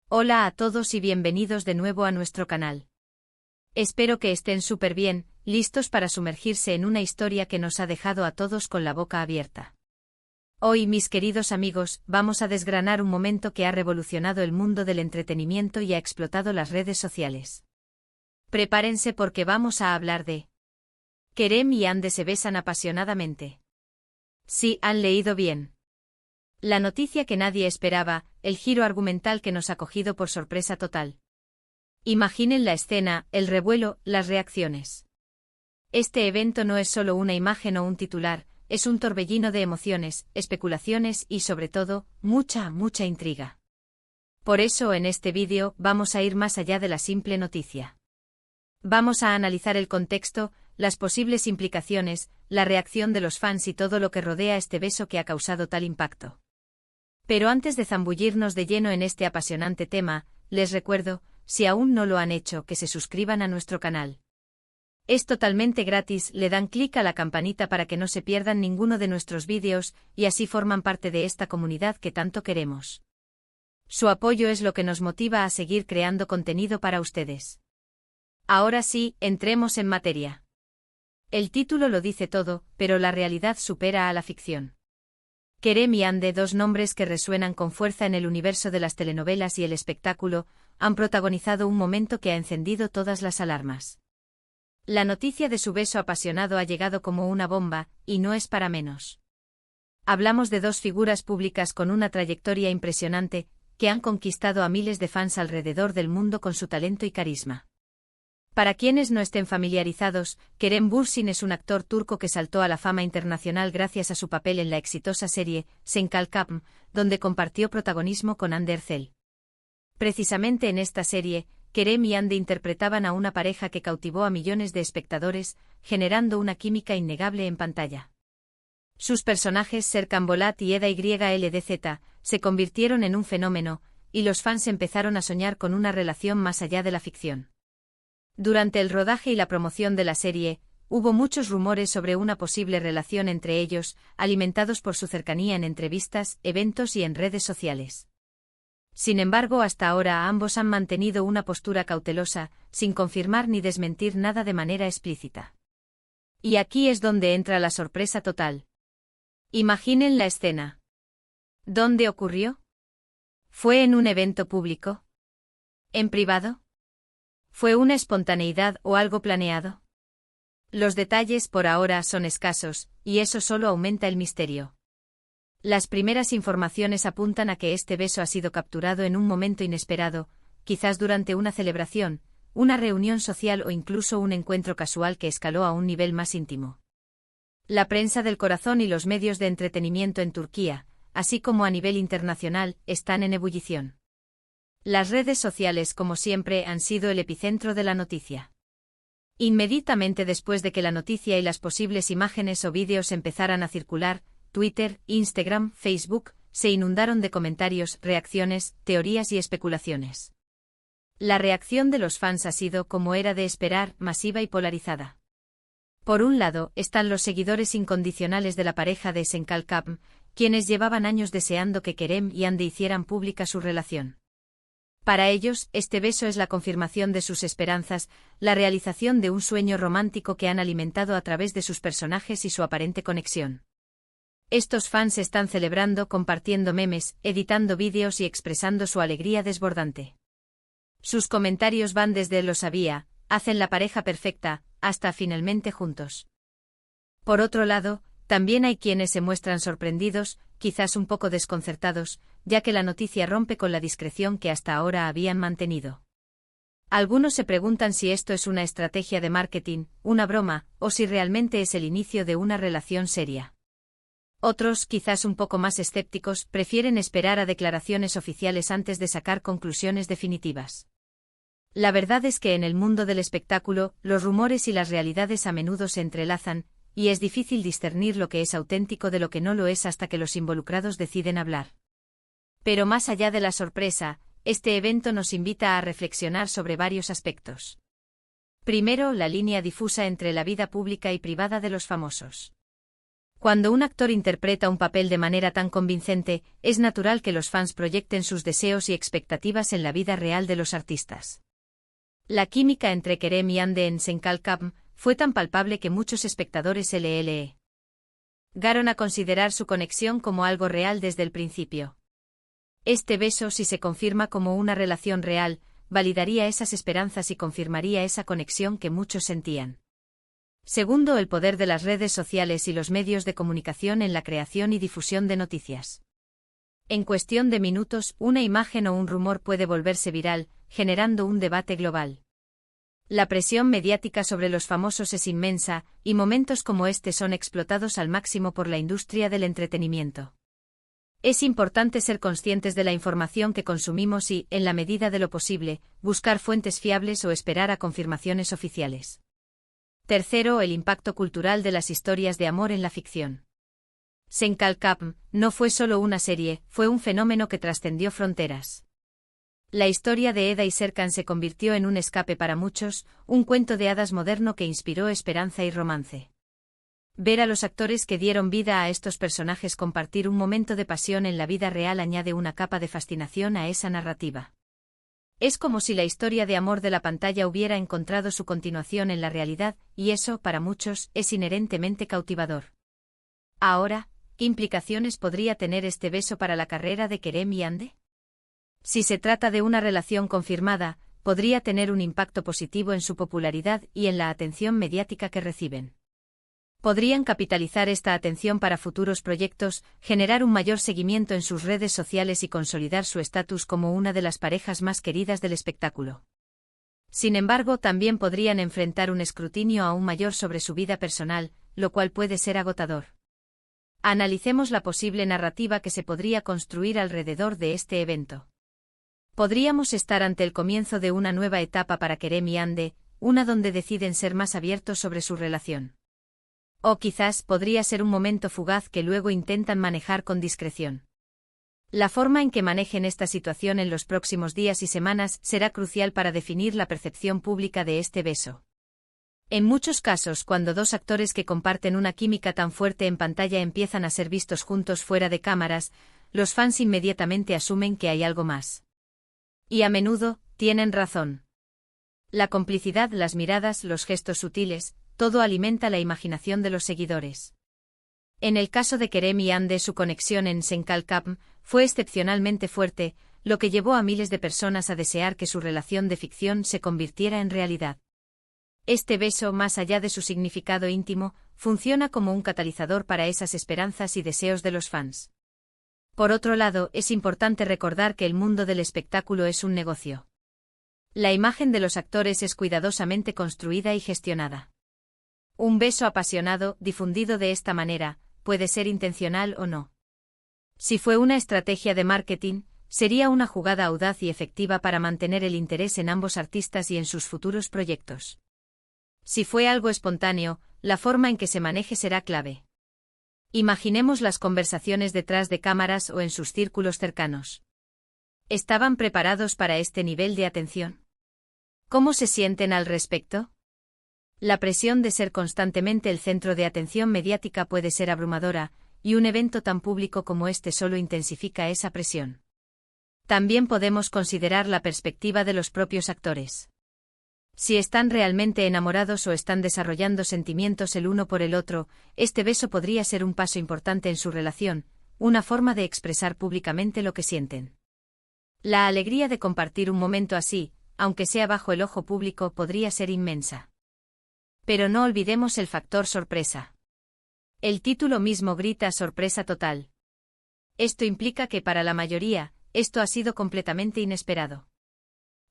Hola a todos y bienvenidos de nuevo a nuestro canal. Espero que estén súper bien, listos para sumergirse en una historia que nos ha dejado a todos con la boca abierta. Hoy, mis queridos amigos, vamos a desgranar un momento que ha revolucionado el mundo del entretenimiento y ha explotado las redes sociales. Prepárense porque vamos a hablar de Kerem y Ande se besan apasionadamente. Sí, han leído bien. La noticia que nadie esperaba, el giro argumental que nos ha cogido por sorpresa total. Imaginen la escena, el revuelo, las reacciones. Este evento no es solo una imagen o un titular, es un torbellino de emociones, especulaciones y sobre todo, mucha intriga. Por eso en este vídeo vamos a ir más allá de la simple noticia. Vamos a analizar el contexto, las posibles implicaciones, la reacción de los fans y todo lo que rodea este beso que ha causado tal impacto. Pero antes de zambullirnos de lleno en este apasionante tema, les recuerdo, si aún no lo han hecho, que se suscriban a nuestro canal. Es totalmente gratis, le dan clic a la campanita para que no se pierdan ninguno de nuestros vídeos, y así forman parte de esta comunidad que tanto queremos. Su apoyo es lo que nos motiva a seguir creando contenido para ustedes. Ahora sí, entremos en materia. El título lo dice todo, pero la realidad supera a la ficción. Kerem y Ande, dos nombres que resuenan con fuerza en el universo de las telenovelas y el espectáculo, han protagonizado un momento que ha encendido todas las alarmas. La noticia de su beso apasionado ha llegado como una bomba, y no es para menos. Hablamos de dos figuras públicas con una trayectoria impresionante, que han conquistado a miles de fans alrededor del mundo con su talento y carisma. Para quienes no estén familiarizados, Kerem Bürsin es un actor turco que saltó a la fama internacional gracias a su papel en la exitosa serie Sen Kalkapm, donde compartió protagonismo con Hande Erçel. Precisamente en esta serie, Kerem y Ande interpretaban a una pareja que cautivó a millones de espectadores, generando una química innegable en pantalla. Sus personajes Serkan Bolat y Eda YLDZ se convirtieron en un fenómeno, y los fans empezaron a soñar con una relación más allá de la ficción. Durante el rodaje y la promoción de la serie, hubo muchos rumores sobre una posible relación entre ellos, alimentados por su cercanía en entrevistas, eventos y en redes sociales. Sin embargo, hasta ahora ambos han mantenido una postura cautelosa, sin confirmar ni desmentir nada de manera explícita. Y aquí es donde entra la sorpresa total. Imaginen la escena. ¿Dónde ocurrió? ¿Fue en un evento público? ¿En privado? ¿Fue una espontaneidad o algo planeado? Los detalles por ahora son escasos, y eso solo aumenta el misterio. Las primeras informaciones apuntan a que este beso ha sido capturado en un momento inesperado, quizás durante una celebración, una reunión social o incluso un encuentro casual que escaló a un nivel más íntimo. La prensa del corazón y los medios de entretenimiento en Turquía, así como a nivel internacional, están en ebullición. Las redes sociales, como siempre, han sido el epicentro de la noticia. Inmediatamente después de que la noticia y las posibles imágenes o vídeos empezaran a circular, Twitter, Instagram, Facebook, se inundaron de comentarios, reacciones, teorías y especulaciones. La reacción de los fans ha sido, como era de esperar, masiva y polarizada. Por un lado, están los seguidores incondicionales de la pareja de Sen Kalkapm, quienes llevaban años deseando que Kerem y Ande hicieran pública su relación. Para ellos, este beso es la confirmación de sus esperanzas, la realización de un sueño romántico que han alimentado a través de sus personajes y su aparente conexión. Estos fans están celebrando, compartiendo memes, editando vídeos y expresando su alegría desbordante. Sus comentarios van desde "lo sabía", "hacen la pareja perfecta", hasta "finalmente juntos". Por otro lado, también hay quienes se muestran sorprendidos, quizás un poco desconcertados, ya que la noticia rompe con la discreción que hasta ahora habían mantenido. Algunos se preguntan si esto es una estrategia de marketing, una broma, o si realmente es el inicio de una relación seria. Otros, quizás un poco más escépticos, prefieren esperar a declaraciones oficiales antes de sacar conclusiones definitivas. La verdad es que en el mundo del espectáculo, los rumores y las realidades a menudo se entrelazan, y es difícil discernir lo que es auténtico de lo que no lo es hasta que los involucrados deciden hablar. Pero más allá de la sorpresa, este evento nos invita a reflexionar sobre varios aspectos. Primero, la línea difusa entre la vida pública y privada de los famosos. Cuando un actor interpreta un papel de manera tan convincente, es natural que los fans proyecten sus deseos y expectativas en la vida real de los artistas. La química entre Kerem y Hande en Senkalkam fue tan palpable que muchos espectadores se le llegaron a considerar su conexión como algo real desde el principio. Este beso, si se confirma como una relación real, validaría esas esperanzas y confirmaría esa conexión que muchos sentían. Segundo, el poder de las redes sociales y los medios de comunicación en la creación y difusión de noticias. En cuestión de minutos, una imagen o un rumor puede volverse viral, generando un debate global. La presión mediática sobre los famosos es inmensa, y momentos como este son explotados al máximo por la industria del entretenimiento. Es importante ser conscientes de la información que consumimos y, en la medida de lo posible, buscar fuentes fiables o esperar a confirmaciones oficiales. Tercero, el impacto cultural de las historias de amor en la ficción. Senkalkam no fue solo una serie, fue un fenómeno que trascendió fronteras. La historia de Eda y Serkan se convirtió en un escape para muchos, un cuento de hadas moderno que inspiró esperanza y romance. Ver a los actores que dieron vida a estos personajes compartir un momento de pasión en la vida real añade una capa de fascinación a esa narrativa. Es como si la historia de amor de la pantalla hubiera encontrado su continuación en la realidad, y eso, para muchos, es inherentemente cautivador. Ahora, ¿qué implicaciones podría tener este beso para la carrera de Kerem y Hande? Si se trata de una relación confirmada, podría tener un impacto positivo en su popularidad y en la atención mediática que reciben. Podrían capitalizar esta atención para futuros proyectos, generar un mayor seguimiento en sus redes sociales y consolidar su estatus como una de las parejas más queridas del espectáculo. Sin embargo, también podrían enfrentar un escrutinio aún mayor sobre su vida personal, lo cual puede ser agotador. Analicemos la posible narrativa que se podría construir alrededor de este evento. Podríamos estar ante el comienzo de una nueva etapa para Kerem y Hande, una donde deciden ser más abiertos sobre su relación. O quizás podría ser un momento fugaz que luego intentan manejar con discreción. La forma en que manejen esta situación en los próximos días y semanas será crucial para definir la percepción pública de este beso. En muchos casos, cuando dos actores que comparten una química tan fuerte en pantalla empiezan a ser vistos juntos fuera de cámaras, los fans inmediatamente asumen que hay algo más. Y a menudo, tienen razón. La complicidad, las miradas, los gestos sutiles, todo alimenta la imaginación de los seguidores. En el caso de Kerem y Hande, su conexión en Senkalkam fue excepcionalmente fuerte, lo que llevó a miles de personas a desear que su relación de ficción se convirtiera en realidad. Este beso, más allá de su significado íntimo, funciona como un catalizador para esas esperanzas y deseos de los fans. Por otro lado, es importante recordar que el mundo del espectáculo es un negocio. La imagen de los actores es cuidadosamente construida y gestionada. Un beso apasionado, difundido de esta manera, puede ser intencional o no. Si fue una estrategia de marketing, sería una jugada audaz y efectiva para mantener el interés en ambos artistas y en sus futuros proyectos. Si fue algo espontáneo, la forma en que se maneje será clave. Imaginemos las conversaciones detrás de cámaras o en sus círculos cercanos. ¿Estaban preparados para este nivel de atención? ¿Cómo se sienten al respecto? La presión de ser constantemente el centro de atención mediática puede ser abrumadora, y un evento tan público como este solo intensifica esa presión. También podemos considerar la perspectiva de los propios actores. Si están realmente enamorados o están desarrollando sentimientos el uno por el otro, este beso podría ser un paso importante en su relación, una forma de expresar públicamente lo que sienten. La alegría de compartir un momento así, aunque sea bajo el ojo público, podría ser inmensa. Pero no olvidemos el factor sorpresa. El título mismo grita sorpresa total. Esto implica que para la mayoría, esto ha sido completamente inesperado.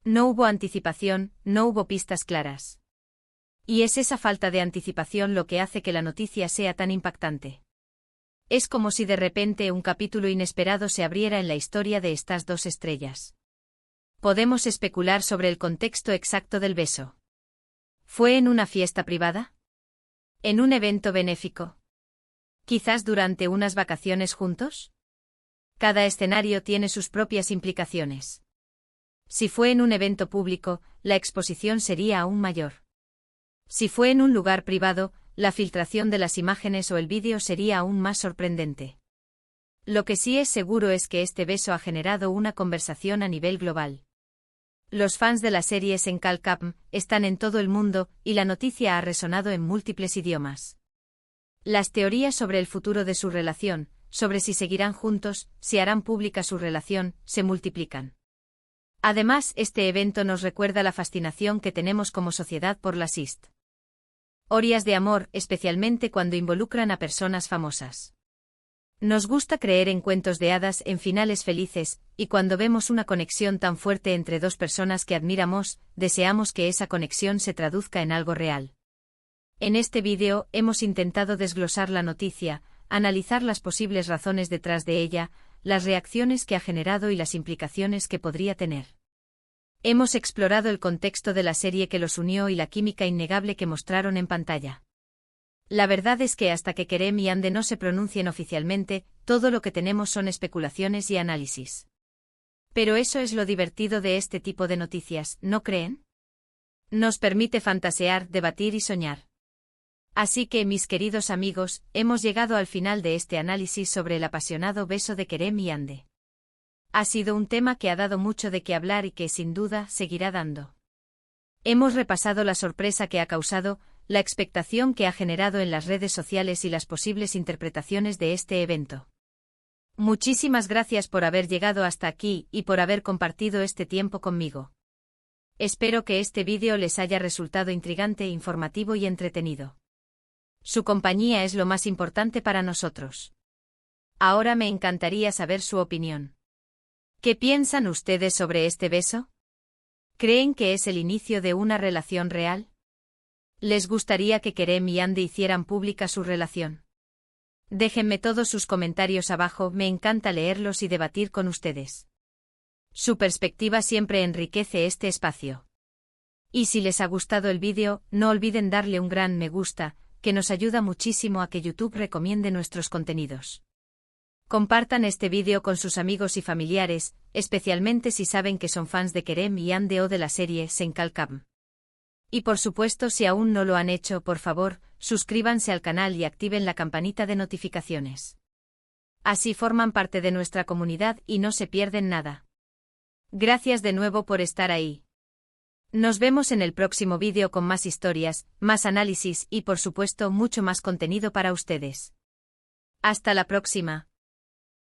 No hubo anticipación, no hubo pistas claras. Y es esa falta de anticipación lo que hace que la noticia sea tan impactante. Es como si de repente un capítulo inesperado se abriera en la historia de estas dos estrellas. Podemos especular sobre el contexto exacto del beso. ¿Fue en una fiesta privada? ¿En un evento benéfico? ¿Quizás durante unas vacaciones juntos? Cada escenario tiene sus propias implicaciones. Si fue en un evento público, la exposición sería aún mayor. Si fue en un lugar privado, la filtración de las imágenes o el vídeo sería aún más sorprendente. Lo que sí es seguro es que este beso ha generado una conversación a nivel global. Los fans de la serie Senkalkam están en todo el mundo y la noticia ha resonado en múltiples idiomas. Las teorías sobre el futuro de su relación, sobre si seguirán juntos, si harán pública su relación, se multiplican. Además, este evento nos recuerda la fascinación que tenemos como sociedad por las historias de amor, especialmente cuando involucran a personas famosas. Nos gusta creer en cuentos de hadas, en finales felices, y cuando vemos una conexión tan fuerte entre dos personas que admiramos, deseamos que esa conexión se traduzca en algo real. En este vídeo hemos intentado desglosar la noticia, analizar las posibles razones detrás de ella, las reacciones que ha generado y las implicaciones que podría tener. Hemos explorado el contexto de la serie que los unió y la química innegable que mostraron en pantalla. La verdad es que hasta que Kerem y Hande no se pronuncien oficialmente, todo lo que tenemos son especulaciones y análisis. Pero eso es lo divertido de este tipo de noticias, ¿no creen? Nos permite fantasear, debatir y soñar. Así que, mis queridos amigos, hemos llegado al final de este análisis sobre el apasionado beso de Kerem y Hande. Ha sido un tema que ha dado mucho de qué hablar y que, sin duda, seguirá dando. Hemos repasado la sorpresa que ha causado, la expectación que ha generado en las redes sociales y las posibles interpretaciones de este evento. Muchísimas gracias por haber llegado hasta aquí y por haber compartido este tiempo conmigo. Espero que este vídeo les haya resultado intrigante, informativo y entretenido. Su compañía es lo más importante para nosotros. Ahora me encantaría saber su opinión. ¿Qué piensan ustedes sobre este beso? ¿Creen que es el inicio de una relación real? ¿Les gustaría que Kerem y Hande hicieran pública su relación? Déjenme todos sus comentarios abajo, me encanta leerlos y debatir con ustedes. Su perspectiva siempre enriquece este espacio. Y si les ha gustado el vídeo, no olviden darle un gran me gusta, que nos ayuda muchísimo a que YouTube recomiende nuestros contenidos. Compartan este vídeo con sus amigos y familiares, especialmente si saben que son fans de Kerem y Hande o de la serie Senkalkam. Y por supuesto, si aún no lo han hecho, por favor, suscríbanse al canal y activen la campanita de notificaciones. Así forman parte de nuestra comunidad y no se pierden nada. Gracias de nuevo por estar ahí. Nos vemos en el próximo vídeo con más historias, más análisis y por supuesto mucho más contenido para ustedes. Hasta la próxima.